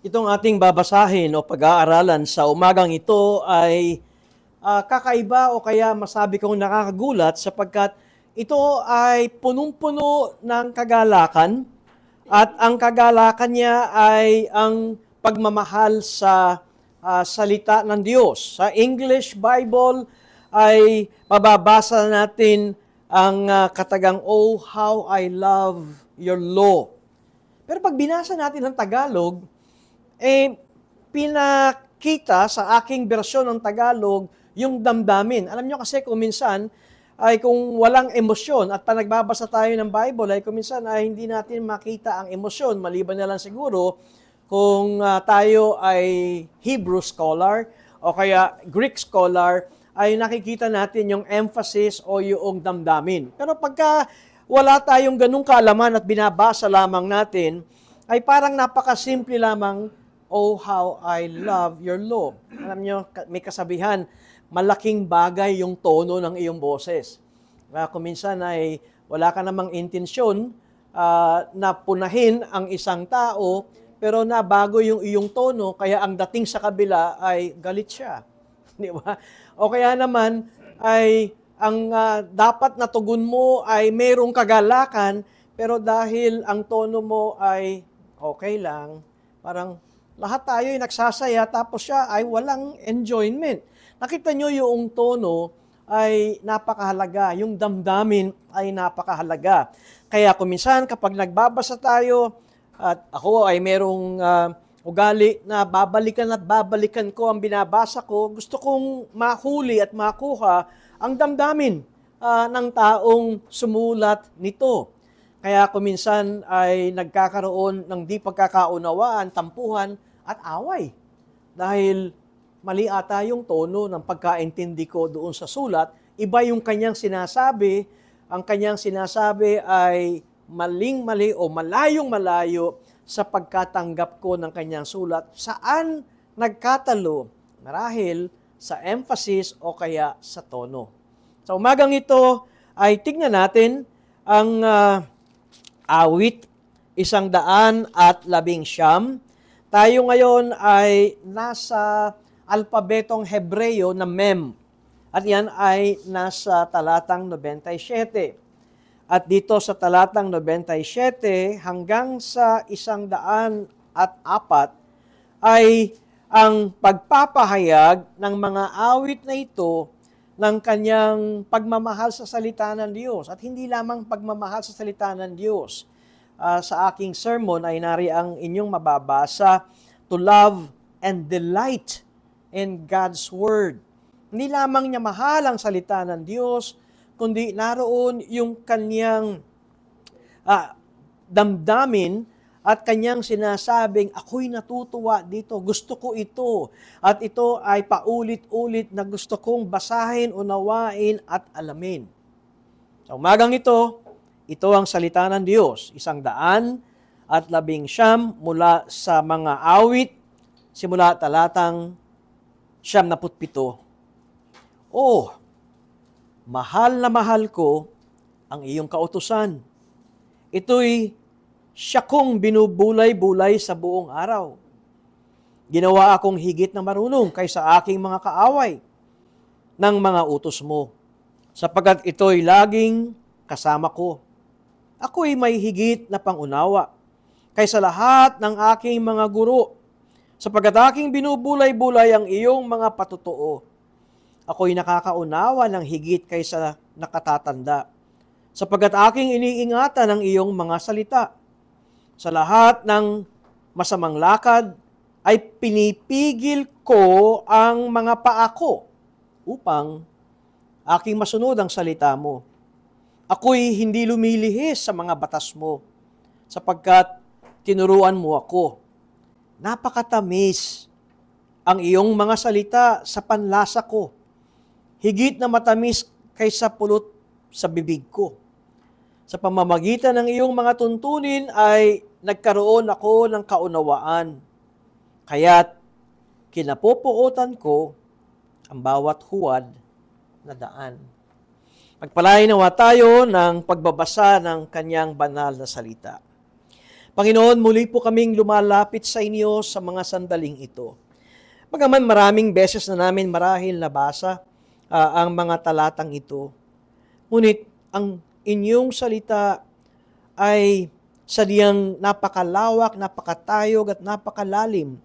Itong ating babasahin o pag-aaralan sa umagang ito ay kakaiba o kaya masabi kong nakakagulat sapagkat ito ay punong-puno ng kagalakan at ang kagalakan niya ay ang pagmamahal sa salita ng Diyos. Sa English Bible ay mababasa natin ang katagang, "Oh, how I love your law." Pero pag binasa natin ng Tagalog, pinakita sa aking bersyon ng Tagalog yung damdamin. Alam nyo kasi kung minsan ay kung walang emosyon at pa nagbabasa tayo ng Bible ay kung minsan ay hindi natin makita ang emosyon. Maliban na lang siguro kung tayo ay Hebrew scholar o kaya Greek scholar ay nakikita natin yung emphasis o yung damdamin. Pero pagka wala tayong ganung kaalaman at binabasa lamang natin, ay parang napakasimple lamang, "Oh, how I love your law." Alam nyo, may kasabihan, malaking bagay yung tono ng iyong boses. Kung minsan ay wala ka namang intensyon na punahin ang isang tao, pero nabago yung iyong tono, kaya ang dating sa kabila ay galit siya. Di ba? O kaya naman ay ang dapat na tugon mo ay mayroong kagalakan, pero dahil ang tono mo ay okay lang, parang lahat tayo ay nagsasaya, tapos siya ay walang enjoyment. Nakita nyo yung tono ay napakahalaga, yung damdamin ay napakahalaga. Kaya kuminsan kapag nagbabasa tayo, at ako ay merong ugali na babalikan at babalikan ko ang binabasa ko, gusto kong mahuli at makuha ang damdamin ng taong sumulat nito. Kaya kuminsan ay nagkakaroon ng di pagkakaunawaan, tampuhan at away. Dahil mali ata yung tono ng pagkaintindi ko doon sa sulat, iba yung kanyang sinasabi, ang kanyang sinasabi ay maling-mali o malayong-malayo sa pagkatanggap ko ng kanyang sulat. Saan nagkatalo? Marahil sa emphasis o kaya sa tono. Sa umagang ito ay tignan natin ang awit 119. Tayo ngayon ay nasa alpabetong Hebreo na Mem. At yan ay nasa talatang 97. At dito sa talatang 97 hanggang sa 104 ay ang pagpapahayag ng mga awit na ito ng kanyang pagmamahal sa salita ng Diyos. At hindi lamang pagmamahal sa salita ng Diyos. Sa aking sermon ay nariang inyong mababasa, to love and delight in God's Word. Hindi lamang niya mahal ang salita ng Diyos, kundi naroon yung kanyang damdamin at kanyang sinasabing, ako'y natutuwa dito, gusto ko ito. At ito ay paulit-ulit na gusto kong basahin, unawain at alamin. Sa umagang ito ang salita ng Diyos, 119 mula sa mga awit, simula talatang 77. Oh, mahal na mahal ko ang iyong kautusan. Ito'y siya kong binubulay-bulay sa buong araw. Ginawa akong higit na marunong kaysa aking mga kaaway ng mga utos mo, sapagkat ito'y laging kasama ko. Ako'y may higit na pangunawa kaysa lahat ng aking mga guro, sapagkat aking binubulay-bulay ang iyong mga patutuo. Ako'y nakakaunawa ng higit kaysa nakatatanda, sapagkat aking iniingatan ang iyong mga salita. Sa lahat ng masamang lakad ay pinipigil ko ang mga paa ko upang aking masunod ang salita mo. Ako'y hindi lumilihis sa mga batas mo, sapagkat tinuruan mo ako. Napakatamis ang iyong mga salita sa panlasa ko, higit na matamis kaysa pulot sa bibig ko. Sa pamamagitan ng iyong mga tuntunin ay nagkaroon ako ng kaunawaan. Kaya't kinapupuotan ko ang bawat huwad na daan. Pagpalain nawa tayo ng pagbabasa ng kanyang banal na salita. Panginoon, muli po kaming lumalapit sa inyo sa mga sandaling ito. Bagaman maraming beses na namin marahil nabasa ang mga talatang ito, ngunit ang inyong salita ay sadyang napakalawak, napakatayog at napakalalim,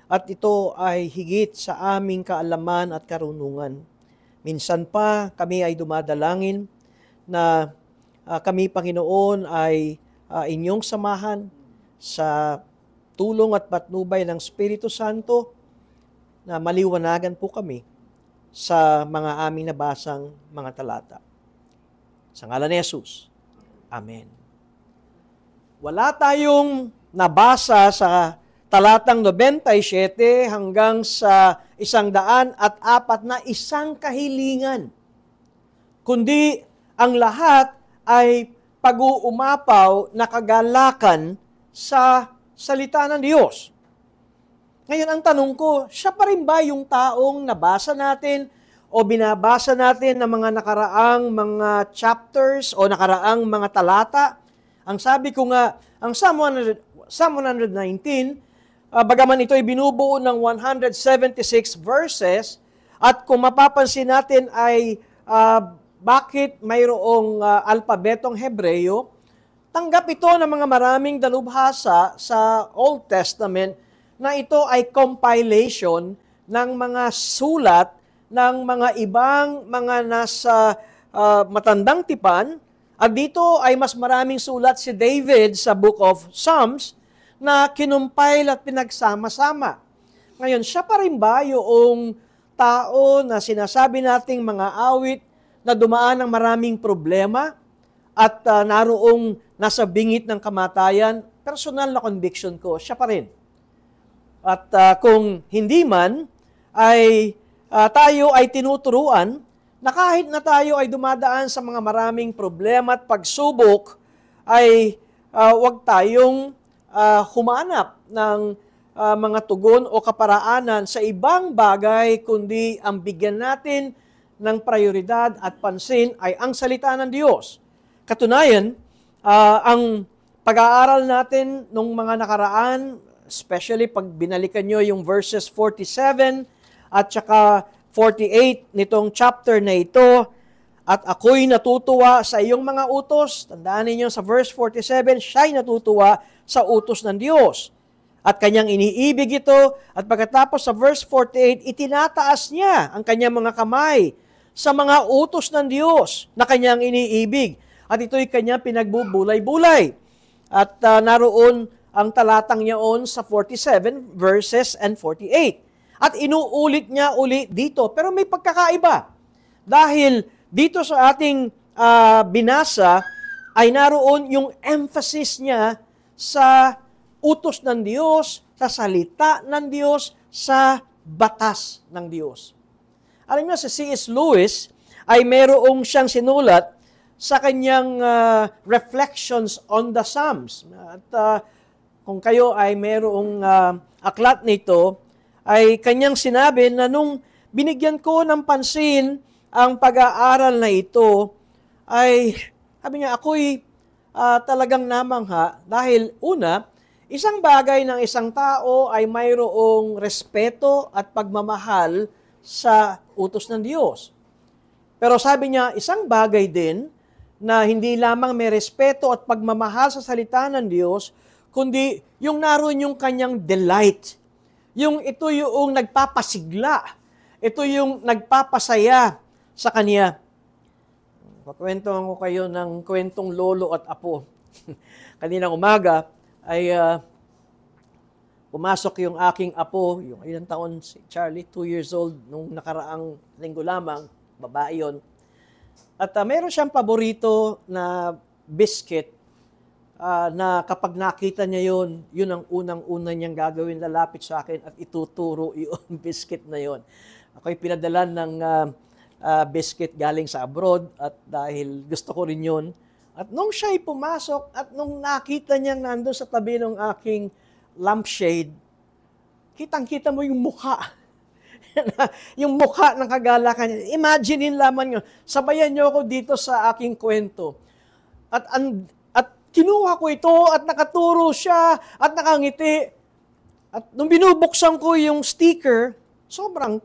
at ito ay higit sa aming kaalaman at karunungan. Minsan pa kami ay dumadalangin na kami, Panginoon, ay inyong samahan sa tulong at patnubay ng Espiritu Santo na maliwanagan po kami sa mga aming nabasang mga talata. Sa ngalan ni Jesus. Amen. Wala tayong nabasa sa talatang 97 hanggang sa 104 na isang kahilingan, kundi ang lahat ay pag-uumapaw na kagalakan sa salita ng Diyos. Ngayon, ang tanong ko, siya pa rin ba yung taong nabasa natin o binabasa natin ng mga nakaraang mga chapters o nakaraang mga talata? Ang sabi ko nga, ang Psalm 119, bagaman ito ay binubuo ng 176 verses, at kung mapapansin natin ay bakit mayroong alpabetong Hebreo, tanggap ito ng mga maraming dalubhasa sa Old Testament na ito ay compilation ng mga sulat ng mga ibang mga nasa matandang tipan, at dito ay mas maraming sulat si David sa Book of Psalms na kinumpile at pinagsama-sama. Ngayon, siya pa rin ba yung tao na sinasabi nating mga awit na dumaan ng maraming problema at naroong nasa bingit ng kamatayan? Personal na conviction ko, siya pa rin. At kung hindi man, ay tayo ay tinuturuan na kahit na tayo ay dumadaan sa mga maraming problema at pagsubok, ay huwag tayong humanap ng mga tugon o kaparaanan sa ibang bagay, kundi ang bigyan natin ng prioridad at pansin ay ang salita ng Diyos. Katunayan, ang pag-aaral natin nung mga nakaraan, especially pag binalikan nyo yung verses 47 at saka 48 nitong chapter na ito, at ako'y natutuwa sa iyong mga utos. Tandaan ninyo sa verse 47, siya'y natutuwa sa utos ng Diyos. At kanyang iniibig ito, at pagkatapos sa verse 48, itinataas niya ang kanyang mga kamay sa mga utos ng Diyos na kanyang iniibig. At ito'y kanyang pinagbubulay-bulay. At naroon ang talatang niyaon sa 47 verses and 48. At inuulit niya uli dito. Pero may pagkakaiba. Dahil dito sa ating binasa ay naroon yung emphasis niya sa utos ng Diyos, sa salita ng Diyos, sa batas ng Diyos. Alam niyo, si C.S. Lewis ay mayroong siyang sinulat sa kanyang Reflections on the Psalms. At kung kayo ay mayroong aklat nito, ay kanyang sinabi na nung binigyan ko ng pansin ang pag-aaral na ito, ay sabi niya, ako'y talagang namangha dahil una, isang bagay ng isang tao ay mayroong respeto at pagmamahal sa utos ng Diyos. Pero sabi niya, isang bagay din na hindi lamang may respeto at pagmamahal sa salita ng Diyos, kundi yung naroon yung kanyang delight. Yung ito yung nagpapasigla. Ito yung nagpapasaya sa kanya. Pakwentuhan ko kayo ng kwentong lolo at apo. Kaninang umaga ay pumasok yung aking apo, yung ilang taon si Charlie, 2 years old, nung nakaraang linggo lamang, babae yun. At meron siyang paborito na biscuit na kapag nakita niya yun ang unang-una niyang gagawin, lalapit sa akin at ituturo yung biscuit na yun. Ako'y pinadalan ng biscuit galing sa abroad at dahil gusto ko rin yun. At nung siya'y pumasok at nung nakita niyang nandun sa tabi ng aking lampshade, kitang-kita mo yung mukha. Yung mukha ng kagalakan niya. Imaginein lamang nyo. Sabayan niyo ako dito sa aking kwento. At kinuha ko ito at nakaturo siya at nakangiti. At nung binubuksan ko yung sticker, sobrang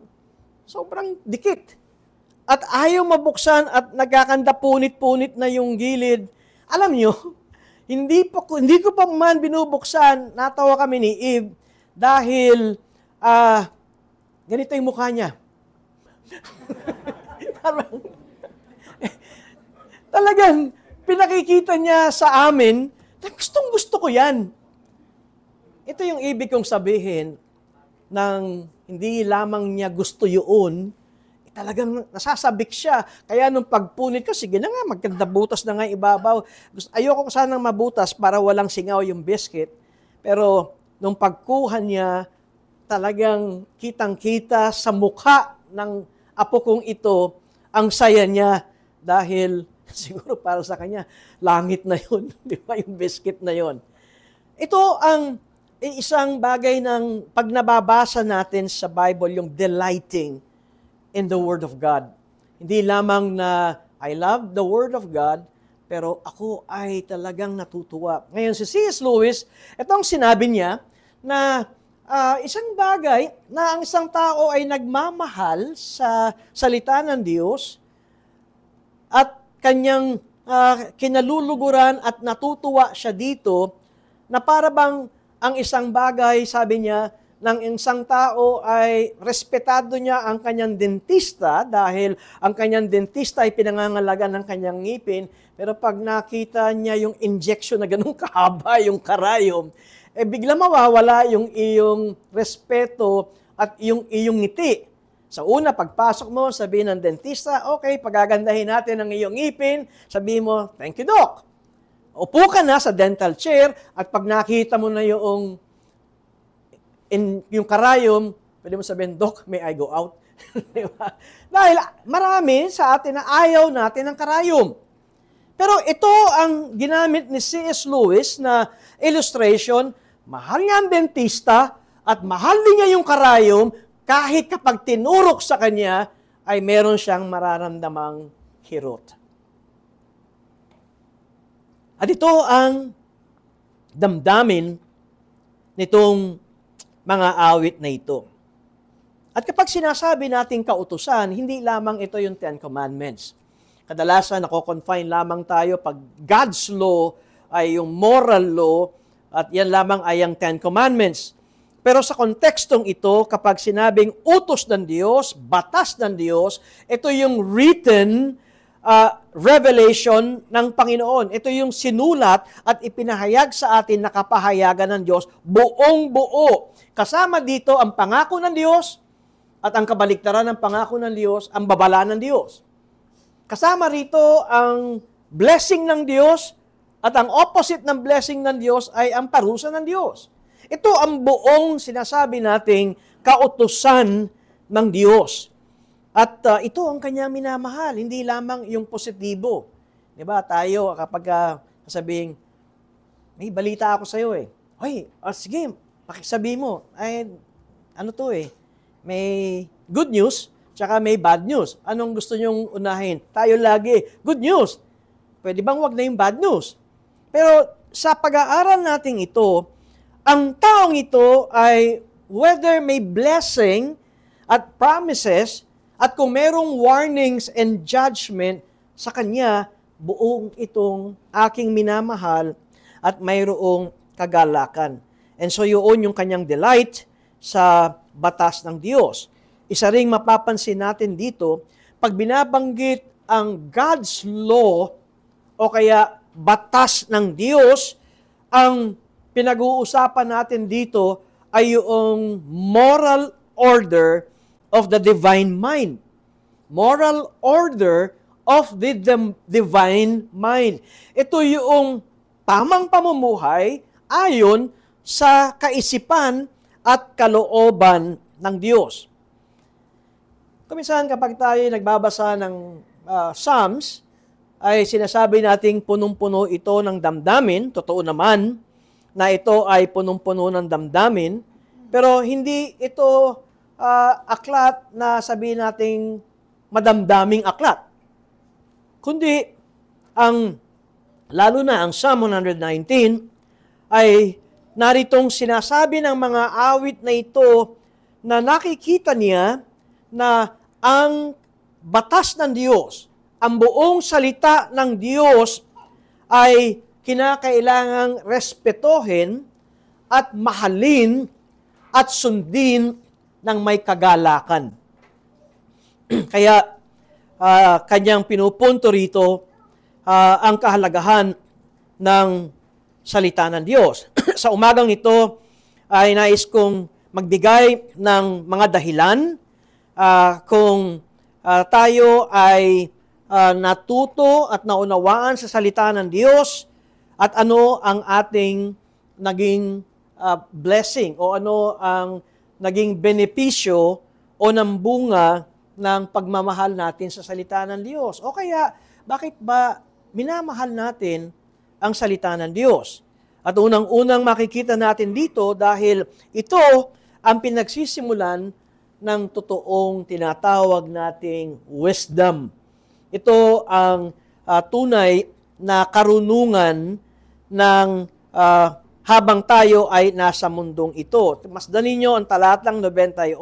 dikit. At ayaw mabuksan at nagkakanda punit-punit na yung gilid. Alam nyo, hindi ko pa man binubuksan, natawa kami ni Eve dahil ganito yung mukha niya. Talagang pinakikita niya sa amin na gustong-gusto ko yan. Ito yung ibig kong sabihin ng hindi lamang niya gusto yun, talagang nasasabik siya. Kaya nung pagpunit ko, sige na nga, magkanda butas na nga yung ibabaw. Ayoko sanang mabutas para walang singaw yung biscuit. Pero nung pagkuha niya, talagang kitang-kita sa mukha ng apo kong ito, ang saya niya dahil siguro para sa kanya, langit na yun. Di ba? Yung biscuit na yun. Ito ang isang bagay ng pag nababasa natin sa Bible, yung delighting in the Word of God. Hindi lamang na I love the Word of God, pero ako ay talagang natutuwa. Ngayon si C.S. Lewis, itong sinabi niya na isang bagay na ang isang tao ay nagmamahal sa salita ng Diyos at kanyang kinaluluguran at natutuwa siya dito na para bang ang isang bagay, sabi niya, ng isang tao ay respetado niya ang kanyang dentista dahil ang kanyang dentista ay pinangangalaga ng kanyang ngipin, pero pag nakita niya yung injection na ganun kahaba, yung karayom, bigla mawawala yung iyong respeto at yung iyong ngiti. Sa una, pagpasok mo, sabihin ng dentista, okay, pagagandahin natin ang iyong ngipin, sabihin mo, thank you, Doc. Upo ka na sa dental chair at pag nakita mo na yung karayom, pwede mo sabihin, Doc, may I go out? Diba? Dahil marami sa atin na ayaw natin ng karayom. Pero ito ang ginamit ni C.S. Lewis na illustration, mahal niya ang dentista at mahal din niya yung karayom kahit kapag tinurok sa kanya ay meron siyang mararamdamang kirot. At ito ang damdamin nitong mga awit na ito. At kapag sinasabi nating kautusan, hindi lamang ito yung Ten Commandments. Kadalasan, nako-confine lamang tayo pag God's law ay yung moral law at yan lamang ay ang Ten Commandments. Pero sa kontekstong ito, kapag sinabing utos ng Diyos, batas ng Diyos, ito yung written revelation ng Panginoon. Ito yung sinulat at ipinahayag sa atin na kapahayagan ng Diyos buong buo. Kasama dito ang pangako ng Diyos at ang kabaliktaran ng pangako ng Diyos, ang babala ng Diyos. Kasama rito ang blessing ng Diyos at ang opposite ng blessing ng Diyos ay ang parusa ng Diyos. Ito ang buong sinasabi nating kautusan ng Diyos. At ito ang kanyang minamahal, hindi lamang yung positibo. Diba? Tayo, kapag sabihin, may balita ako sa'yo eh. Hoy, sige, pakisabi mo. Ay, ano to eh? May good news, tsaka may bad news. Anong gusto nyong unahin? Tayo lagi, good news. Pwede bang wag na yung bad news? Pero sa pag-aaral natin ito, ang taong ito ay whether may blessing at promises, at kung merong warnings and judgment sa kanya, buong itong aking minamahal at mayroong kagalakan. And so yun yung kanyang delight sa batas ng Diyos. Isa ring mapapansin natin dito, pag binabanggit ang God's law o kaya batas ng Diyos, ang pinag-uusapan natin dito ay yung moral order of the divine mind. Moral order of the divine mind. Ito yung tamang pamumuhay ayon sa kaisipan at kalooban ng Diyos. Kuminsan kapag tayo nagbabasa ng Psalms, ay sinasabi nating punong-puno ito ng damdamin. Totoo naman na ito ay punong-puno ng damdamin, pero hindi ito aklat na sabihin nating madamdaming aklat. Kundi ang lalo na ang Psalm 119, ay naritong sinasabi ng mga awit na ito na nakikita niya na ang batas ng Diyos, ang buong salita ng Diyos ay kinakailangang respetohin at mahalin at sundin ng may kagalakan. Kaya kanyang pinupunto rito ang kahalagahan ng salita ng Diyos. Sa umagang ito ay nais kong magbigay ng mga dahilan kung tayo ay natuto at naunawaan sa salita ng Diyos at ano ang ating naging blessing o ano ang naging benepisyo o ng bunga ng pagmamahal natin sa salita ng Diyos. O kaya, bakit ba minamahal natin ang salita ng Diyos? At unang-unang makikita natin dito dahil ito ang pinagsisimulan ng totoong tinatawag nating wisdom. Ito ang tunay na karunungan ng habang tayo ay nasa mundong ito. Masdan ninyo ang talatang 98,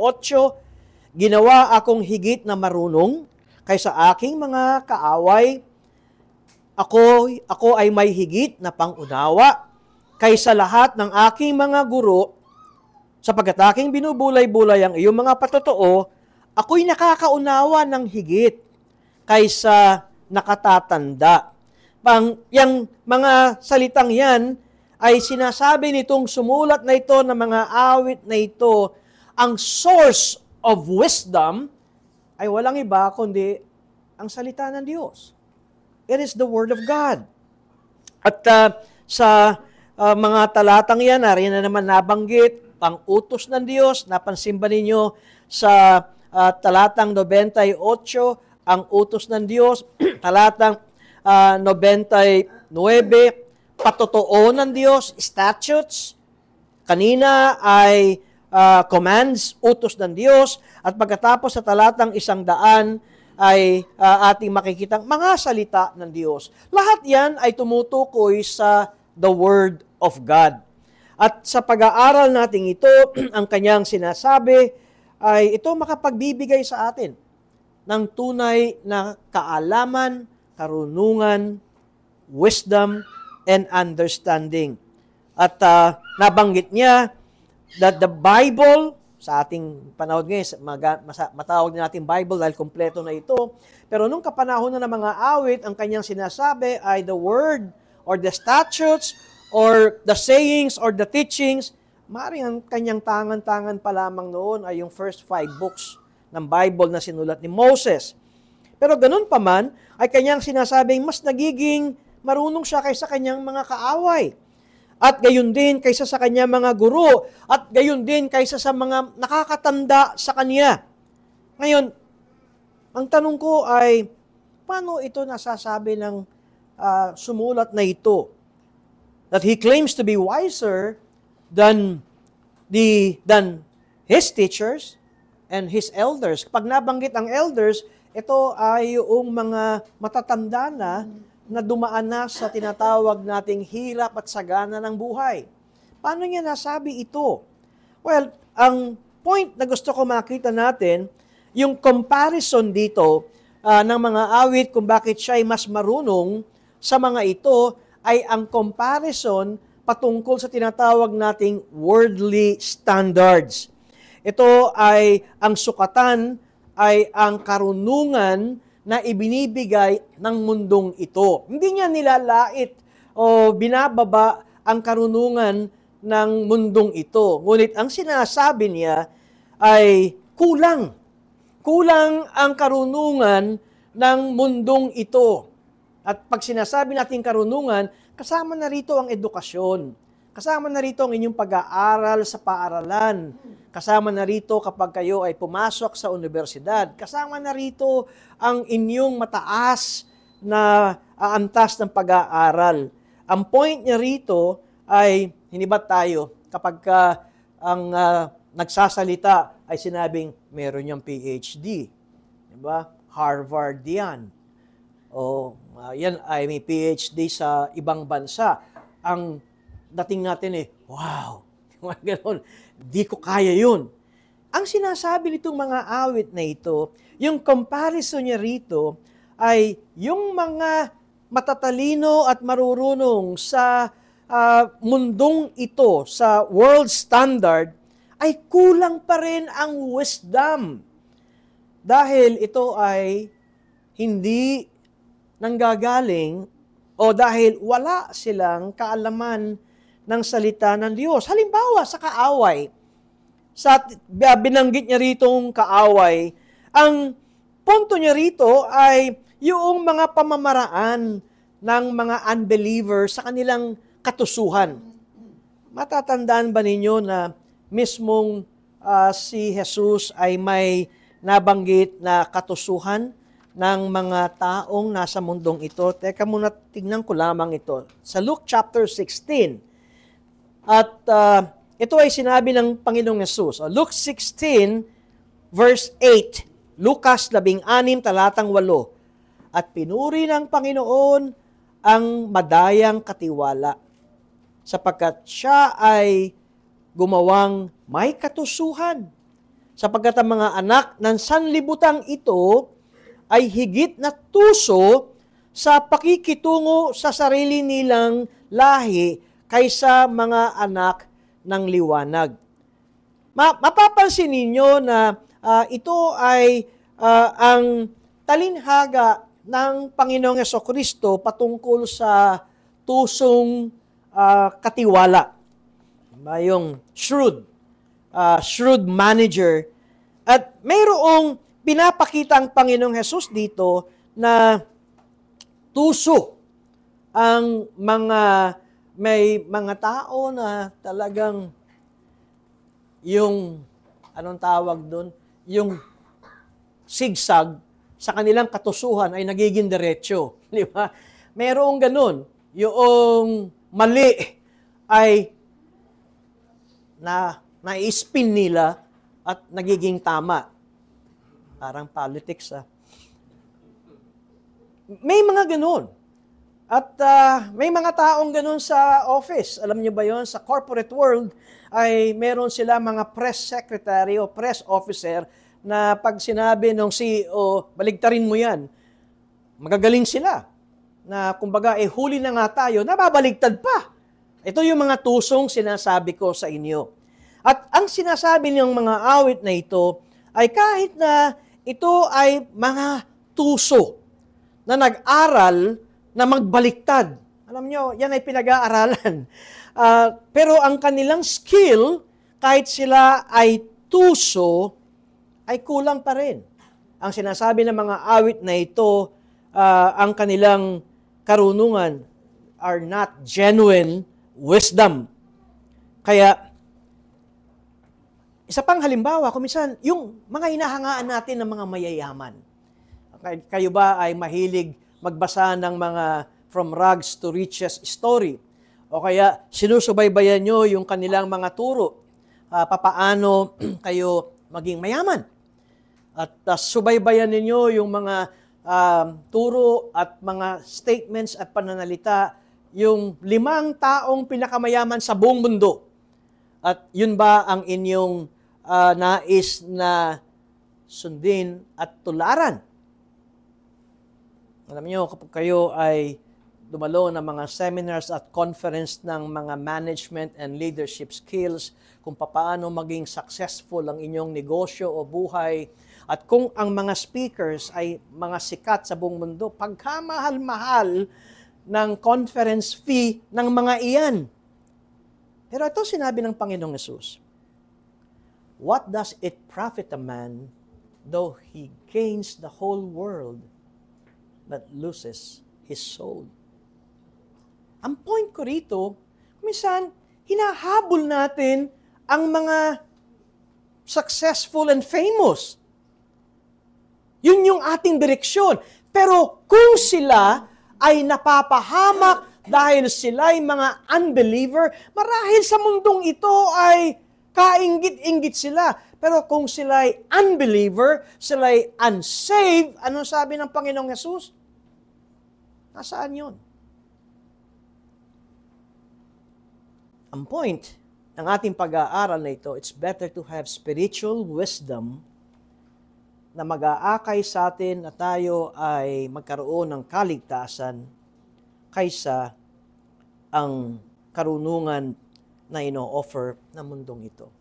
ginawa akong higit na marunong kaysa aking mga kaaway. Ako ay may higit na pangunawa kaysa lahat ng aking mga guro, sapagkat aking binubulay-bulay ang iyong mga patotoo, ako'y nakakaunawa ng higit kaysa nakatatanda. Yang mga salitang yan ay sinasabi nitong sumulat na ito ng mga awit na ito, ang source of wisdom ay walang iba kundi ang salita ng Diyos. It is the Word of God. At sa mga talatang yan, narin na naman nabanggit, pang-utos ng Diyos, napansin ba ninyo sa talatang 98, ang utos ng Diyos, talatang 99, patotoo ng Diyos, statutes, kanina ay commands, utos ng Diyos, at pagkatapos sa talatang 100 ay ating makikitang mga salita ng Diyos. Lahat yan ay tumutukoy sa the Word of God. At sa pag-aaral natin ito, ang kanyang sinasabi ay ito makapagbibigay sa atin ng tunay na kaalaman, karunungan, wisdom, and understanding. At nabanggit niya that the Bible, sa ating panahon ngayon, matawag na natin Bible dahil kompleto na ito, pero nung kapanahon na ng mga awit, ang kanyang sinasabi ay the Word or the statutes or the sayings or the teachings, maaaring ang kanyang tangan-tangan pa lamang noon ay yung first 5 books ng Bible na sinulat ni Moses. Pero ganun pa man, ay kanyang sinasabing mas nagiging marunong siya kaysa kanyang mga kaaway. At gayon din kaysa sa kanyang mga guro. At gayon din kaysa sa mga nakakatanda sa kanya. Ngayon, ang tanong ko ay, paano ito nasasabi ng sumulat na ito? That he claims to be wiser than his teachers and his elders. Pag nabanggit ang elders, ito ay yung mga matatanda na dumaan na sa tinatawag nating hirap at sagana ng buhay. Paano niya nasabi ito? Well, ang point na gusto ko makita natin, yung comparison dito ng mga awit kung bakit siya ay mas marunong sa mga ito, ay ang comparison patungkol sa tinatawag nating worldly standards. Ito ay ang sukatan ay ang karunungan na ibinibigay ng mundong ito. Hindi niya nilalait o binababa ang karunungan ng mundong ito. Ngunit ang sinasabi niya ay kulang. Kulang ang karunungan ng mundong ito. At pag sinasabi natin karunungan, kasama na rito ang edukasyon. Kasama na rito ang inyong pag-aaral sa paaralan. Kasama na rito kapag kayo ay pumasok sa universidad. Kasama na rito ang inyong mataas na antas ng pag-aaral. Ang point niya rito ay, hindi ba tayo, kapag ang nagsasalita ay sinabing meron niyang PhD. Diba? Harvard yan. O yan ay may PhD sa ibang bansa. Ang dating natin wow, gano'n, di ko kaya yun. Ang sinasabi nitong mga awit na ito, yung comparison niya rito, ay yung mga matatalino at marurunong sa mundong ito, sa world standard, ay kulang pa rin ang wisdom. Dahil ito ay hindi nanggagaling o dahil wala silang kaalaman ng salita ng Diyos. Halimbawa, sa kaaway, binanggit niya ritong kaaway, ang punto niya rito ay yung mga pamamaraan ng mga unbelievers sa kanilang katusuhan. Matatandaan ba ninyo na mismong si Jesus ay may nabanggit na katusuhan ng mga taong nasa mundong ito? Teka muna, tignan ko lamang ito. Sa Luke chapter 16, at ito ay sinabi ng Panginoong Yesus. Luke 16, verse 8. Lucas 16, talatang 8. At pinuri ng Panginoon ang madayang katiwala, sapagkat siya ay gumawang may katusuhan, sapagkat ang mga anak ng sanlibutang ito ay higit na tuso sa pakikitungo sa sarili nilang lahi kaysa mga anak ng liwanag. Mapapansin ninyo na ito ay ang talinhaga ng Panginoong Jesucristo patungkol sa tusong katiwala. Yung shrewd manager. At mayroong pinapakita ang Panginoong Jesus dito na tuso ang may mga tao na talagang yung, anong tawag doon? Yung sigsag sa kanilang katusuhan ay nagiging diretso. Di ba? Mayroong ganun. Yung mali ay na-spin nila at nagiging tama. Parang politics, May mga ganun. At may mga taong ganun sa office. Alam niyo ba yon? Sa corporate world ay meron sila mga press secretary o press officer na pag sinabi ng CEO, baligtarin mo yan, magagaling sila. Na kumbaga, huli na nga tayo, nababaligtad pa. Ito yung mga tusong sinasabi ko sa inyo. At ang sinasabi ng mga awit na ito ay kahit na ito ay mga tuso na nag-aral na magbaliktad. Alam nyo, yan ay pinag-aaralan. Pero ang kanilang skill, kahit sila ay tuso, ay kulang pa rin. Ang sinasabi ng mga awit na ito, ang kanilang karunungan are not genuine wisdom. Kaya, isa pang halimbawa, kuminsan, yung mga hinahangaan natin ng mga mayayaman. Kayo ba ay mahilig magbasa ng mga from rags to riches story? O kaya sinusubaybayan nyo yung kanilang mga turo, papaano kayo maging mayaman? At subaybayan ninyo yung mga turo at mga statements at pananalita, yung 5 taong pinakamayaman sa buong mundo. At yun ba ang inyong nais na sundin at tularan? Alam niyo, kapag kayo ay dumalo ng mga seminars at conference ng mga management and leadership skills, kung paano maging successful ang inyong negosyo o buhay, at kung ang mga speakers ay mga sikat sa buong mundo, pagkamahal-mahal ng conference fee ng mga iyan. Pero ito sinabi ng Panginoong Yesus, what does it profit a man though he gains the whole world but loses his soul? Ang point ko rito, minsan, hinahabol natin ang mga successful and famous. Yun yung ating direksyon. Pero kung sila ay napapahamak dahil sila ay mga unbeliever, marahil sa mundong ito ay kainggit-inggit sila. Pero kung sila ay unbeliever, sila ay unsaved, anong sabi ng Panginoong Yesus? Nasaan yun? Ang point ng ating pag-aaral na ito, it's better to have spiritual wisdom na mag-aakay sa atin na tayo ay magkaroon ng kaligtasan kaysa ang karunungan na ino-offer ng mundong ito.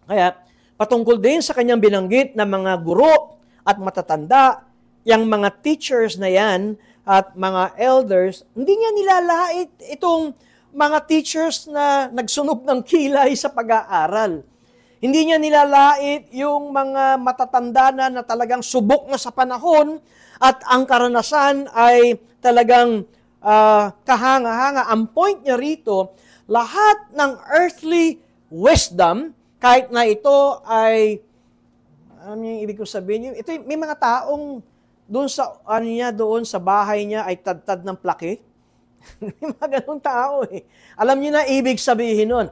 Kaya, patungkol din sa kanyang binanggit na mga guro at matatanda, yung mga teachers na yan at mga elders, hindi niya nilalait itong mga teachers na nagsunog ng kilay sa pag-aaral. Hindi niya nilalait yung mga matatanda na talagang subok na sa panahon at ang karanasan ay talagang kahanga-hanga. Ang point niya rito, lahat ng earthly wisdom, kahit na ito ay, ano yung ibig ko sabihin, ito may mga taong doon sa, doon sa bahay niya ay tad-tad ng plake. May mga ganun tao eh. Alam niyo na ibig sabihin nun.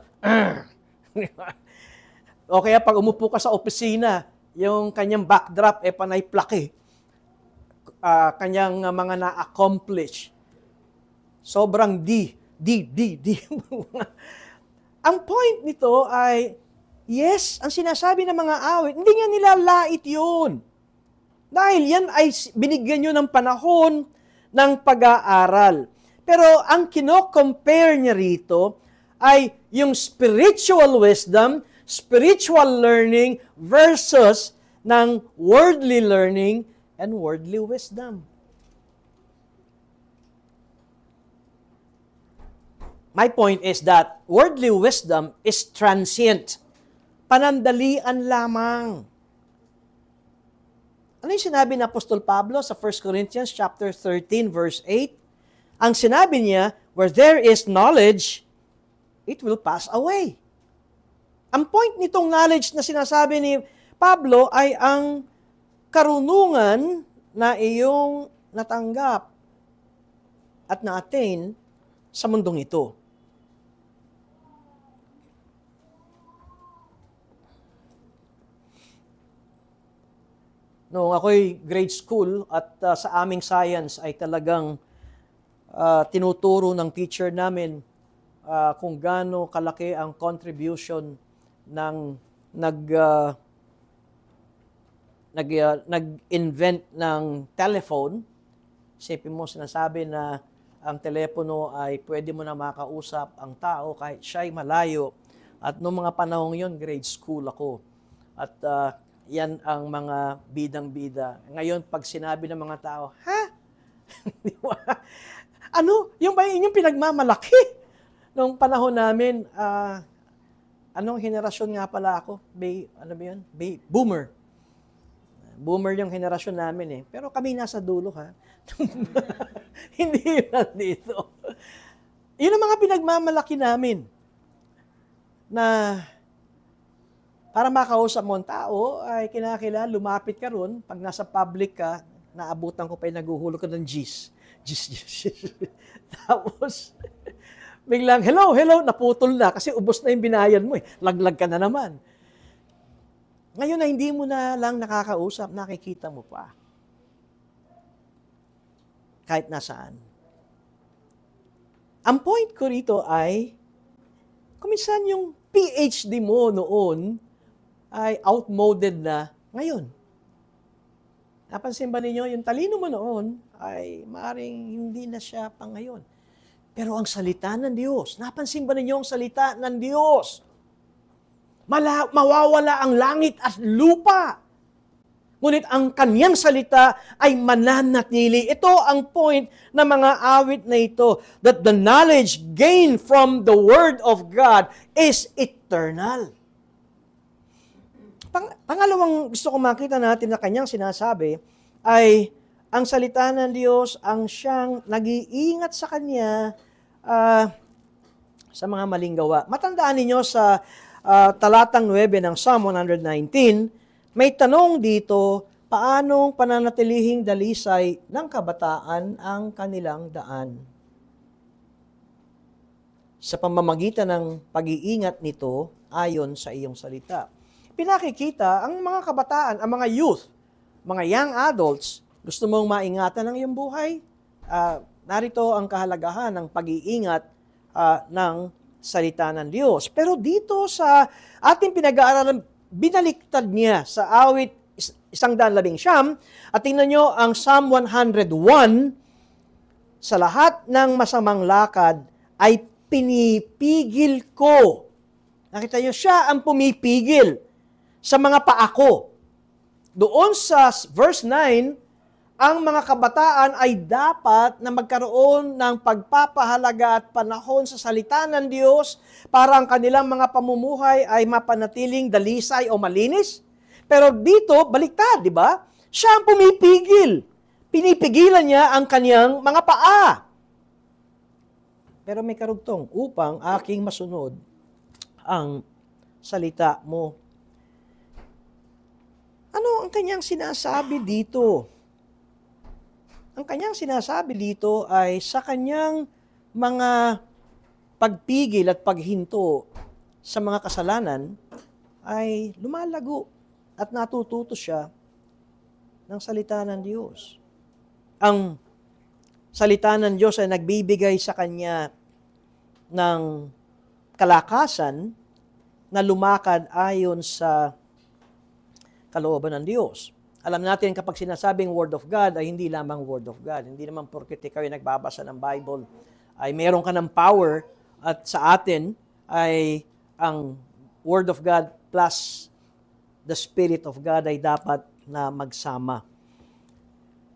O kaya pag umupo ka sa opisina, yung kanyang backdrop panay plake. Kanyang mga na-accomplish. Sobrang D. Ang point nito ay, yes, ang sinasabi ng mga awit, hindi niya nilalait yun. Dahil yan ay binigyan nyo ng panahon ng pag-aaral. Pero ang kino-compare niya rito ay yung spiritual wisdom, spiritual learning versus ng worldly learning and worldly wisdom. My point is that worldly wisdom is transient. Panandalian lamang. Ano yung sinabi ni Apostol Pablo sa 1 Corinthians chapter 13 verse 8? Ang sinabi niya, where there is knowledge, it will pass away. Ang point nitong knowledge na sinasabi ni Pablo ay ang karunungan na iyong natanggap at na-attain sa mundong ito. Noong ako'y grade school at sa aming science ay talagang tinuturo ng teacher namin kung gaano kalaki ang contribution ng nag-invent ng telephone. Isipin mo, sinasabi na ang telepono ay pwede mo na makausap ang tao kahit siya'y malayo. At noong mga panahong yon, grade school ako. At yan ang mga bidang-bida. Ngayon, pag sinabi ng mga tao, ha? Ano? Yung ba inyong pinagmamalaki? Noong panahon namin, anong henerasyon nga pala ako? Ano ba yun? Boomer. Boomer yung henerasyon namin eh. Pero kami nasa dulo ha. Hindi yun nandito. Yun ang mga pinagmamalaki namin. Na para makausap mo ang tao, ay kinakailangan lumapit ka ron. Pag nasa public ka, naabutan ko pa yung naguhulog ka ng G's. Tapos, biglang, hello, naputol na kasi ubos na yung binayan mo eh. Laglag ka na naman. Ngayon na hindi mo na lang nakakausap, nakikita mo pa. Kahit nasaan. Ang point ko rito ay, kuminsan yung PhD mo noon ay outmoded na ngayon. Napansin ba ninyo, yung talino mo noon ay maaaring hindi na siya pang ngayon. Pero ang salita ng Diyos, napansin ba ninyo ang salita ng Diyos? Mawawala ang langit at lupa. Ngunit ang kanyang salita ay mananatili. Ito ang point ng mga awit na ito, that the knowledge gained from the Word of God is eternal. Pangalawang gusto ko makita natin na kanyang sinasabi ay ang salita ng Diyos ang siyang nag-iingat sa kanya sa mga maling gawa. Matandaan ninyo sa talatang 9 ng Psalm 119, may tanong dito, paanong pananatilihing dalisay ng kabataan ang kanilang daan? Sa pamamagitan ng pag-iingat nito ayon sa iyong salita. Pinakikita ang mga kabataan, ang mga youth, mga young adults, gusto mong maingatan ang iyong buhay? narito ang kahalagahan ng pag-iingat ng salita ng Diyos. Pero dito sa ating pinag-aaralan, binaliktad niya sa awit 119, at tingnan nyo ang Psalm 101, sa lahat ng masamang lakad ay pinipigil ko. Nakita nyo, siya ang pumipigil sa mga paako. Doon sa verse 9, ang mga kabataan ay dapat na magkaroon ng pagpapahalaga at panahon sa salita ng Diyos para ang kanilang mga pamumuhay ay mapanatiling dalisay o malinis. Pero dito, baliktad, di ba? Siya ang pumipigil. Pinipigilan niya ang kanyang mga paa. Pero may karugtong, upang aking masunod ang salita mo. Ano ang kanyang sinasabi dito? Ang kanyang sinasabi dito ay sa kanyang mga pagpigil at paghinto sa mga kasalanan ay lumalago at natututo siya ng salita ng Diyos. Ang salita ng Diyos ay nagbibigay sa kanya ng kalakasan na lumakad ayon sa kalooban ng Diyos. Alam natin kapag sinasabing Word of God ay hindi lamang Word of God. Hindi naman porket ikaw ay nagbabasa ng Bible ay meron ka ng power, at sa atin ay ang Word of God plus the Spirit of God ay dapat na magsama.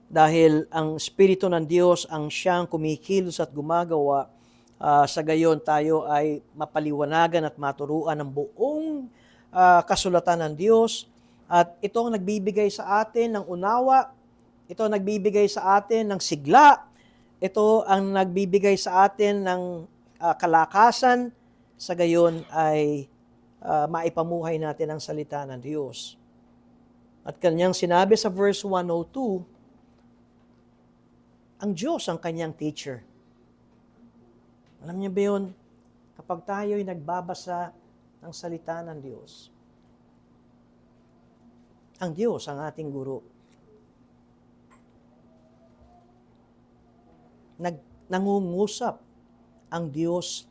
Dahil ang Espiritu ng Diyos ang siyang kumikilos at gumagawa, sa gayon tayo ay mapaliwanagan at maturuan ng buong kasulatan ng Diyos. At ito ang nagbibigay sa atin ng unawa, ito ang nagbibigay sa atin ng sigla, ito ang nagbibigay sa atin ng kalakasan, sa gayon ay maipamuhay natin ang salita ng Diyos. At kanyang sinabi sa verse 102, ang Diyos ang kanyang teacher. Alam niyo ba yun? Kapag tayo'y nagbabasa ng salita ng Diyos, ang Diyos ang ating guro. Nangungusap ang Diyos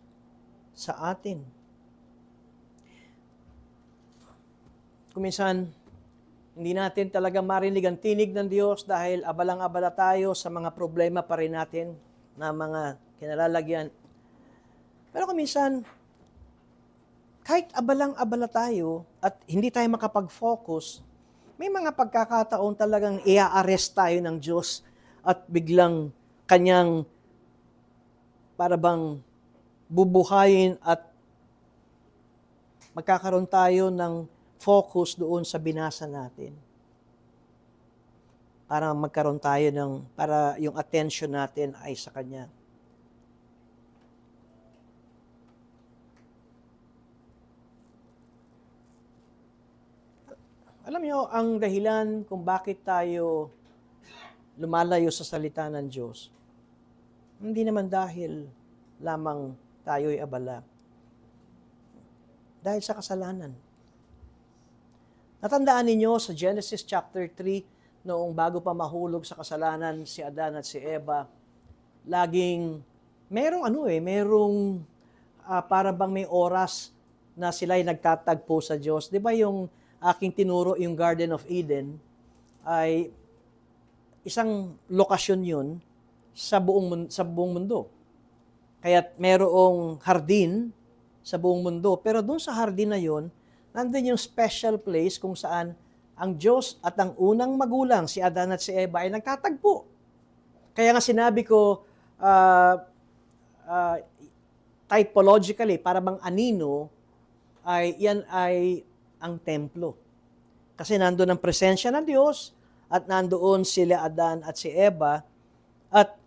sa atin. Kung minsan, hindi natin talaga marinig ang tinig ng Diyos dahil abalang-abala tayo sa mga problema pa rin natin na mga kinalalagyan. Pero kung minsan, kahit abalang-abala tayo at hindi tayo makapag-focus, may mga pagkakataon talagang i-arrest tayo ng Diyos at biglang kanyang para bang bubuhayin at magkakaroon tayo ng focus doon sa binasa natin. Para magkaroon tayo para yung attention natin ay sa Kanya. Alam niyo, ang dahilan kung bakit tayo lumalayo sa salita ng Diyos, hindi naman dahil lamang tayo'y abala. Dahil sa kasalanan. Natandaan ninyo sa Genesis chapter 3, noong bago pa mahulog sa kasalanan si Adan at si Eva, laging merong para bang may oras na sila'y nagtatagpo sa Diyos. Di ba yung aking tinuro, yung Garden of Eden, ay isang lokasyon yun sa buong mundo. Kaya't merong hardin sa buong mundo. Pero doon sa hardin na yun, nandun yung special place kung saan ang Diyos at ang unang magulang, si Adan at si Eva, ay nagtatagpo. Kaya nga sinabi ko, typologically, para bang anino, yan ay ang templo. Kasi nandoon ang presensya ng Diyos at nandoon sila Adan at si Eva. At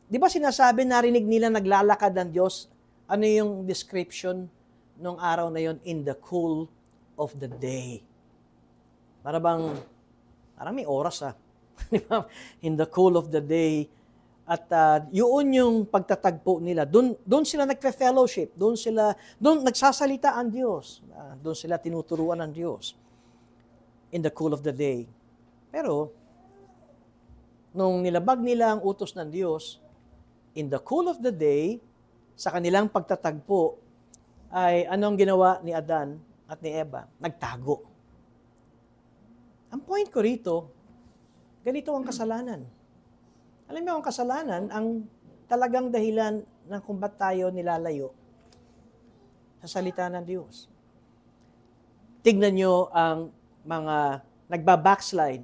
di ba sinasabi, narinig nila naglalakad ng Diyos? Ano yung description nung araw na yon? In the cool of the day. Parang may oras in the cool of the day. At yun yung pagtatagpo nila. Doon sila nagfe-fellowship. Doon nagsasalita ang Diyos. Doon sila tinuturuan ng Diyos. In the cool of the day. Pero, nung nilabag nila ang utos ng Diyos, in the cool of the day, sa kanilang pagtatagpo, ay anong ginawa ni Adan at ni Eva? Nagtago. Ang point ko rito, ganito ang kasalanan. Alam niyo, ang kasalanan, ang talagang dahilan ng kung ba't tayo nilalayo sa salita ng Diyos. Tignan niyo ang mga nagba-backslide,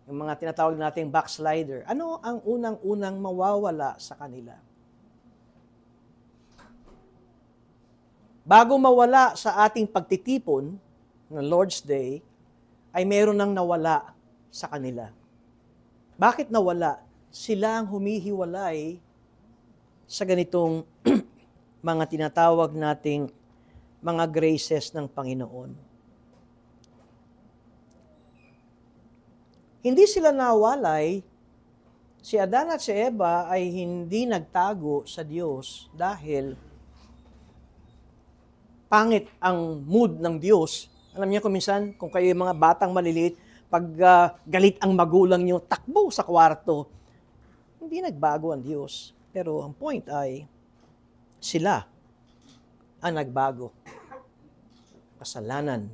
yung mga tinatawag nating backslider. Ano ang unang-unang mawawala sa kanila? Bago mawala sa ating pagtitipon ng Lord's Day, ay meron nang nawala sa kanila. Bakit nawala? Sila ang humihiwalay sa ganitong mga tinatawag nating mga graces ng Panginoon. Hindi sila nawalay, si Adan at si Eva ay hindi nagtago sa Diyos dahil pangit ang mood ng Diyos. Alam niyo kung minsan, kung kayo yung mga batang maliliit, pag galit ang magulang niyo, takbo sa kwarto. Hindi nagbago ang Diyos. Pero ang point ay, sila ang nagbago. Kasalanan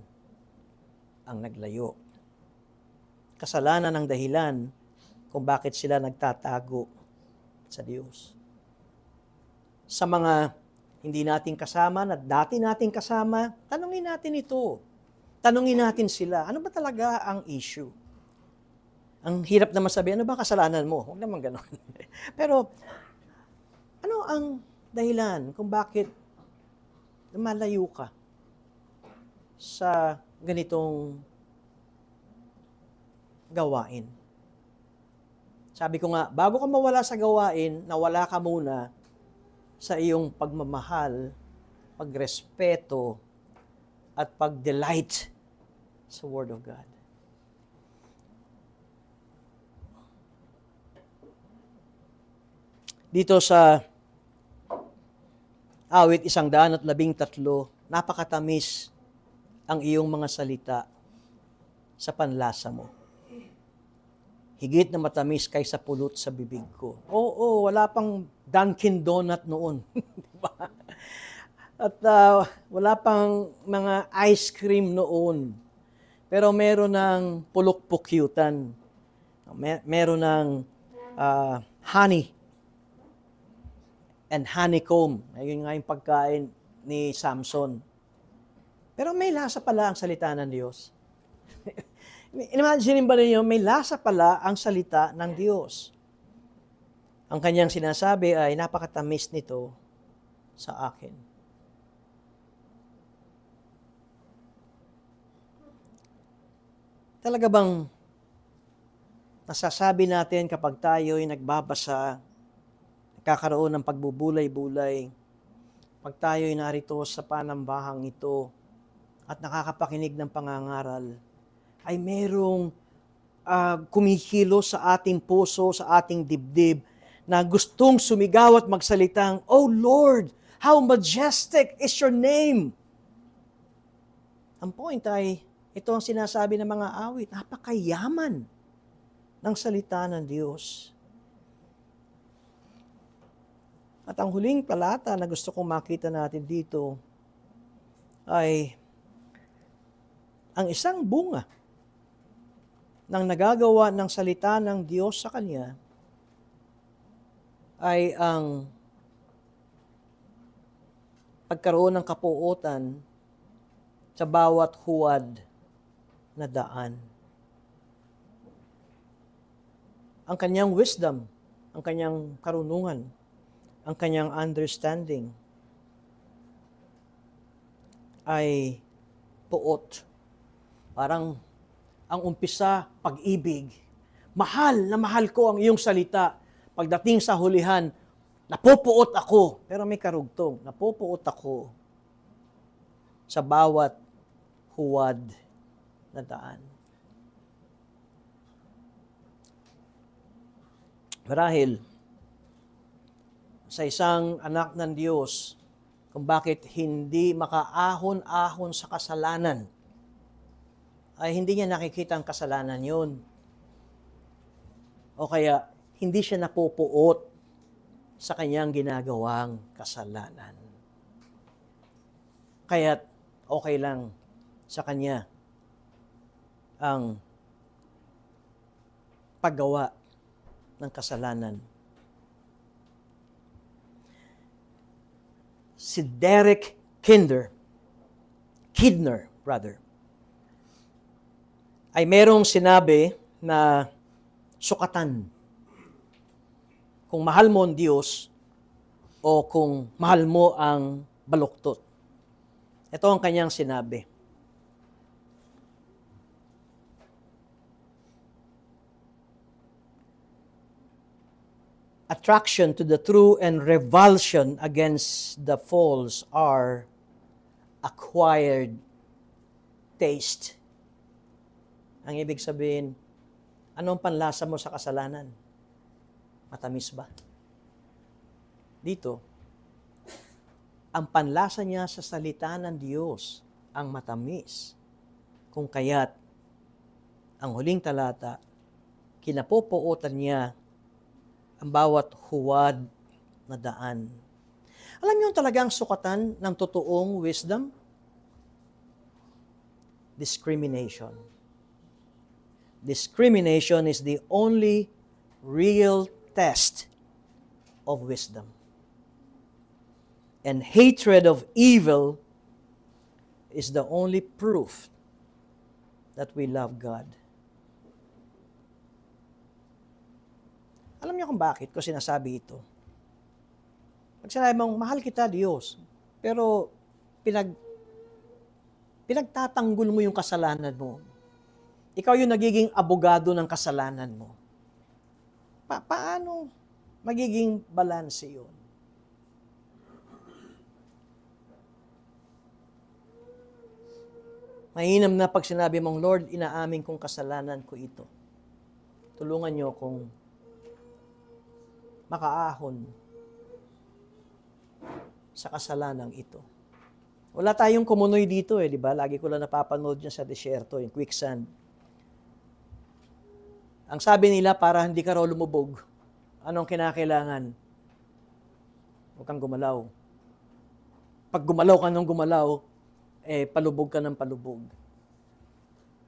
ang naglayo. Kasalanan ang dahilan kung bakit sila nagtatago sa Diyos. Sa mga hindi natin kasama, na dati natin kasama, tanungin natin ito. Tanungin natin sila, ano ba talaga ang issue? Ang hirap naman sabihin, ano ba kasalanan mo? Huwag naman gano'n. Pero, ano ang dahilan kung bakit lumalayo ka sa ganitong gawain? Sabi ko nga, bago ka mawala sa gawain, nawala ka muna sa iyong pagmamahal, pagrespeto, at pag-delight sa Word of God. Dito sa awit 113, napakatamis ang iyong mga salita sa panlasa mo. Higit na matamis kaysa pulot sa bibig ko. Oo, wala pang Dunkin Donut noon. Diba? At wala pang mga ice cream noon. Pero meron ng pulok-pukyutan. Meron ng honey and honeycomb. Ayun nga yung pagkain ni Samson. Pero may lasa pala ang salita ng Diyos. Imagine ba ninyo, may lasa pala ang salita ng Diyos. Ang kanyang sinasabi ay, napakatamis nito sa akin. Talaga bang nasasabi natin kapag tayo ay nagbabasa, nagkakaroon ng pagbubulay-bulay, pag tayo ay narito sa panambahang ito at nakakapakinig ng pangangaral, ay merong kumikilos sa ating puso, sa ating dibdib, na gustong sumigaw at magsalitang, "Oh Lord, how majestic is your name!" Ang point ay, ito ang sinasabi ng mga awit, napakayaman ng salita ng Diyos. At ang huling talata na gusto kong makita natin dito ay ang isang bunga ng nagagawa ng salita ng Diyos sa Kanya ay ang pagkaroon ng kapuotan sa bawat huwad na daan. Ang kanyang wisdom, ang kanyang karunungan, ang kanyang understanding ay puot. Parang ang umpisa, pag-ibig. Mahal na mahal ko ang iyong salita. Pagdating sa hulihan, napupuot ako. Pero may karugtong, napupuot ako sa bawat huwad na daan. Marahil, sa isang anak ng Diyos, kung bakit hindi makaahon-ahon sa kasalanan, ay hindi niya nakikita ang kasalanan yun. O kaya, hindi siya napupuot sa kanyang ginagawang kasalanan. Kaya't okay lang sa kanya ang paggawa ng kasalanan. Si Derek Kidner, ay merong sinabi na sukatan kung mahal mo ang Diyos o kung mahal mo ang baluktot. Ito ang kanyang sinabi. Attraction to the true and revulsion against the false are acquired taste. Ang ibig sabihin, anong panlasa mo sa kasalanan? Matamis ba? Dito, ang panlasa niya sa salita ng Diyos ang matamis. Kung kaya't, ang huling talata, kinapupuotan niya ang bawat huwad na daan. Alam niyo talagang sukatan ng totoong wisdom? Discrimination. Discrimination is the only real test of wisdom. And hatred of evil is the only proof that we love God. Alam niyo kung bakit ko sinasabi ito? Pag sinabi mong, mahal kita, Diyos, pero pinagtatanggol mo yung kasalanan mo. Ikaw yung nagiging abogado ng kasalanan mo. Paano magiging balanse yun? Mainam na pag sinabi mong, Lord, inaamin kong kasalanan ko ito. Tulungan niyo kung makaahon sa kasalanang ito. Wala tayong kumunoy dito di ba? Lagi ko lang napapanood niya sa disyerto, yung quicksand. Ang sabi nila, para hindi ka raw lumubog, anong kinakailangan? Huwag kang gumalaw. Pag gumalaw ka ng gumalaw, palubog ka ng palubog.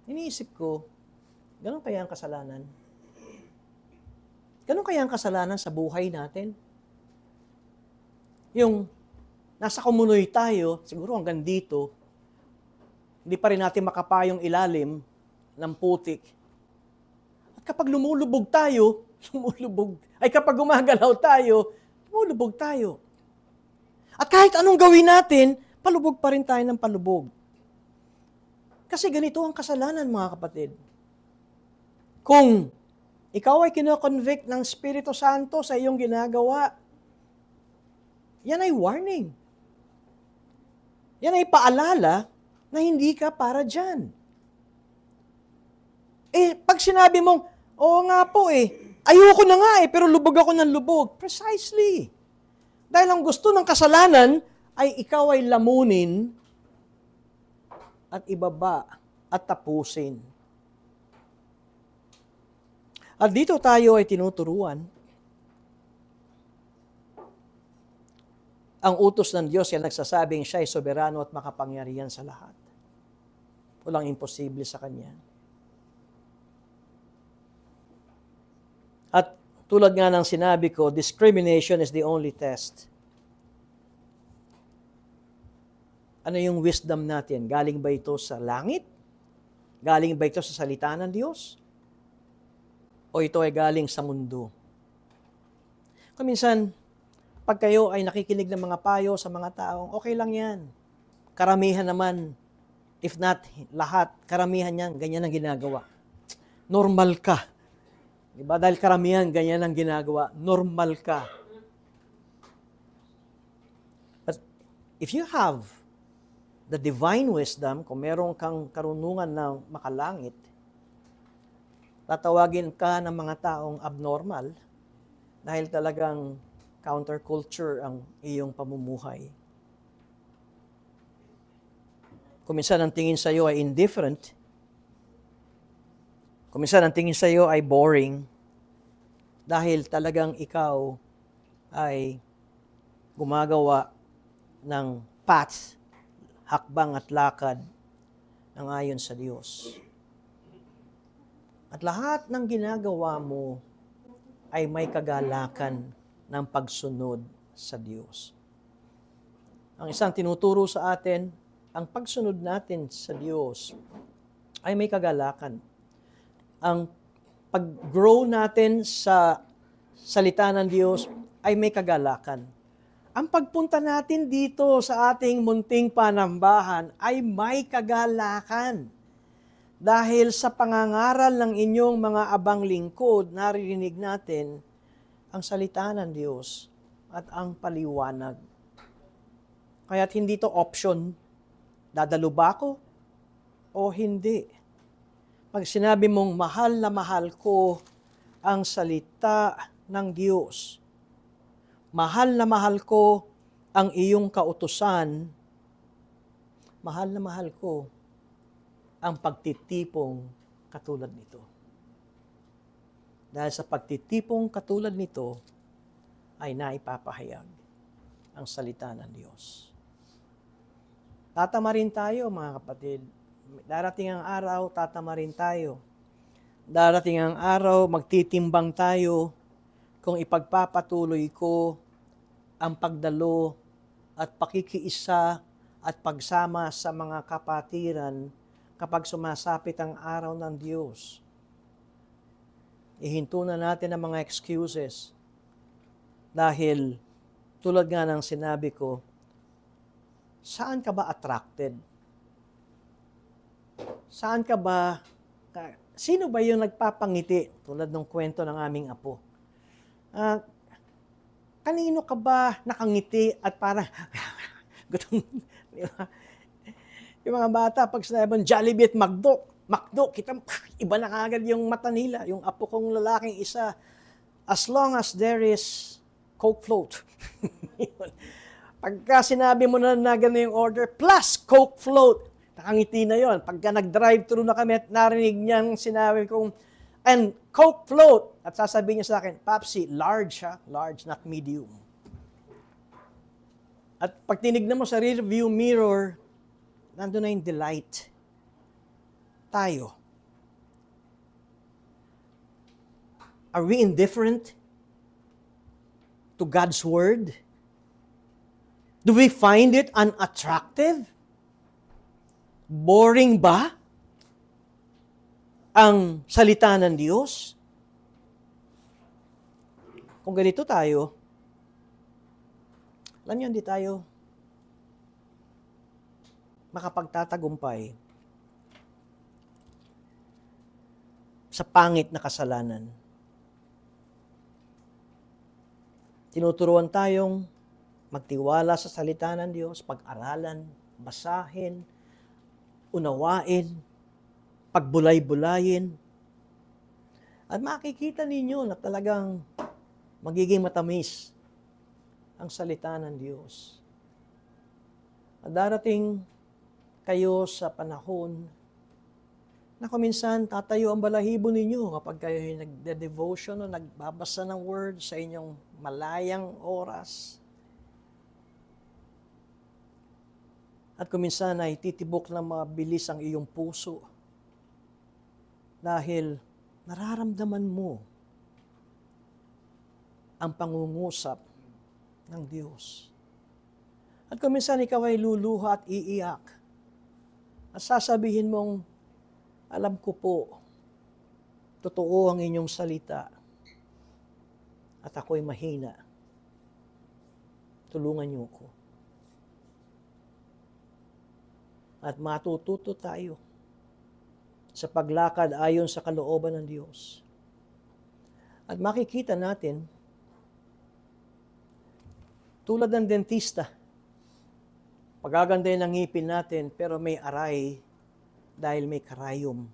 Iniisip ko, ganun kaya ang kasalanan? Ganun kaya ang kasalanan sa buhay natin? Yung nasa kumunoy tayo, siguro hanggang dito, hindi pa rin natin makapayong ilalim ng putik. At kapag lumulubog tayo, kapag gumagalaw tayo, lumulubog tayo. At kahit anong gawin natin, palubog pa rin tayo ng palubog. Kasi ganito ang kasalanan, mga kapatid. Kung ikaw ay kino-convict ng Espiritu Santo sa iyong ginagawa, yan ay warning. Yan ay paalala na hindi ka para dyan. Pag sinabi mong, oo nga po ayoko na nga pero lubog ako ng lubog. Precisely. Dahil ang gusto ng kasalanan ay ikaw ay lamunin at ibaba at tapusin. At dito tayo ay tinuturuan. Ang utos ng Diyos ay nagsasabing siya ay soberano at makapangyarihan sa lahat. Walang imposible sa Kanya. At tulad nga ng sinabi ko, discrimination is the only test. Ano yung wisdom natin? Galing ba ito sa langit? Galing ba ito sa salita ng Diyos? O ito ay galing sa mundo? Kung minsan, pag kayo ay nakikinig ng mga payo sa mga taong, okay lang yan. Karamihan naman, if not lahat, karamihan yan, ganyan ang ginagawa. Normal ka. Diba? Dahil karamihan, ganyan ang ginagawa. Normal ka. But if you have the divine wisdom, kung meron kang karunungan na makalangit, tatawagin ka ng mga taong abnormal dahil talagang counterculture ang iyong pamumuhay. Kung minsan ang tingin sa iyo ay indifferent, kung minsan ang tingin sa iyo ay boring, dahil talagang ikaw ay gumagawa ng path, hakbang at lakad ng ayon sa Diyos. At lahat ng ginagawa mo ay may kagalakan ng pagsunod sa Diyos. Ang isang tinuturo sa atin, ang pagsunod natin sa Diyos ay may kagalakan. Ang pag-grow natin sa salita ng Diyos ay may kagalakan. Ang pagpunta natin dito sa ating munting panambahan ay may kagalakan. Dahil sa pangangaral ng inyong mga abang lingkod, naririnig natin ang salita ng Diyos at ang paliwanag. Kaya't hindi to option. Dadalo ba ako o hindi? Pag sinabi mong mahal na mahal ko ang salita ng Diyos, mahal na mahal ko ang iyong kautusan, mahal na mahal ko ang pagtitipong katulad nito. Dahil sa pagtitipong katulad nito, ay naipapahayag ang salita ng Diyos. Tatama rin tayo, mga kapatid. Darating ang araw, tatama rin tayo. Darating ang araw, magtitimbang tayo kung ipagpapatuloy ko ang pagdalo at pakikiisa at pagsama sa mga kapatiran kapag sumasapit ang araw ng Diyos. Ihinto na natin ang mga excuses dahil tulad nga ng sinabi ko, saan ka ba attracted? Saan ka ba, sino ba yung nagpapangiti? Tulad ng kwento ng aming apo. Kanino ka ba nakangiti at parang, gutom, di ba? Yung mga bata, pag sinabi ng Jollibee at McDo, kita, iba na kagad yung mata nila. Yung apo kong lalaking isa, as long as there is Coke float. Pagka sinabi mo na gano'n yung order, plus Coke float, nakangiti na yon. Pagka nag-drive-thru na kami at narinig niyang sinabi kong, and Coke float, at sasabihin niya sa akin, Papsi, large ha, large, not medium. At pag tinignan mo sa rear view mirror, nandun na yung delight. Tayo. Are we indifferent to God's Word? Do we find it unattractive? Boring ba ang salita ng Diyos? Kung ganito tayo, alam niyo, hindi tayo makapagtatagumpay sa pangit na kasalanan. Tinuturuan tayong magtiwala sa salita ng Diyos, pag-aralan, basahin, unawain, pagbulay-bulayin. At makikita ninyo na talagang magiging matamis ang salita ng Diyos. At darating kayo sa panahon na kuminsan tatayo ang balahibo ninyo kapag kayo nagde-devotion o nagbabasa ng word sa inyong malayang oras. At kuminsan ay titibok ng mabilis ang iyong puso dahil nararamdaman mo ang pangungusap ng Diyos. At kuminsan ikaw ay luluha at iiyak. At sasabihin mong, alam ko po, totoo ang inyong salita. At ako'y mahina. Tulungan niyo ko. At matututo tayo sa paglakad ayon sa kalooban ng Diyos. At makikita natin, tulad ng dentista, pagagandahin ang ngipin natin, pero may aray dahil may karayom.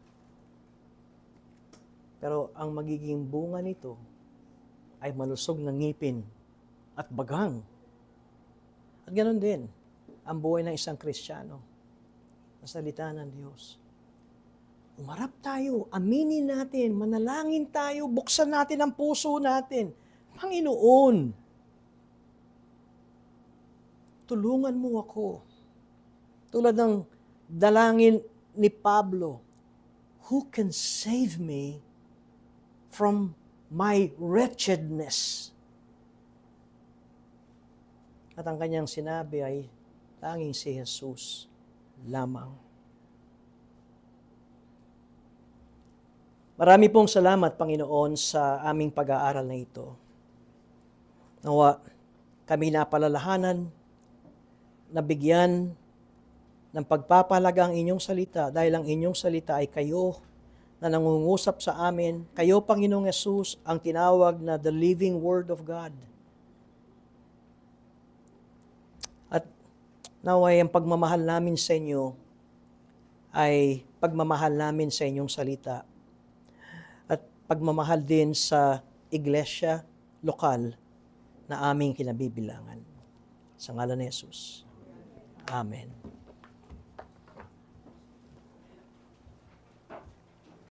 Pero ang magiging bunga nito ay malusog ng ngipin at bagang. At ganoon din ang buhay ng isang Kristiyano sa salita ng Diyos. Umarap tayo, aminin natin, manalangin tayo, buksan natin ang puso natin. Panginoon, tulungan mo ako. Tulad ng dalangin ni Pablo, who can save me from my wretchedness? At ang kanyang sinabi ay, tanging si Jesus lamang. Marami pong salamat, Panginoon, sa aming pag-aaral na ito. Nawa, kami napalalahanan, nabigyan ng pagpapahalaga ang inyong salita dahil ang inyong salita ay kayo na nangungusap sa amin. Kayo, Panginoong Yesus, ang tinawag na the living Word of God. At naway ang pagmamahal namin sa inyo ay pagmamahal namin sa inyong salita at pagmamahal din sa iglesia lokal na aming kinabibilangan. Sa ngalan ni Jesus. Amen.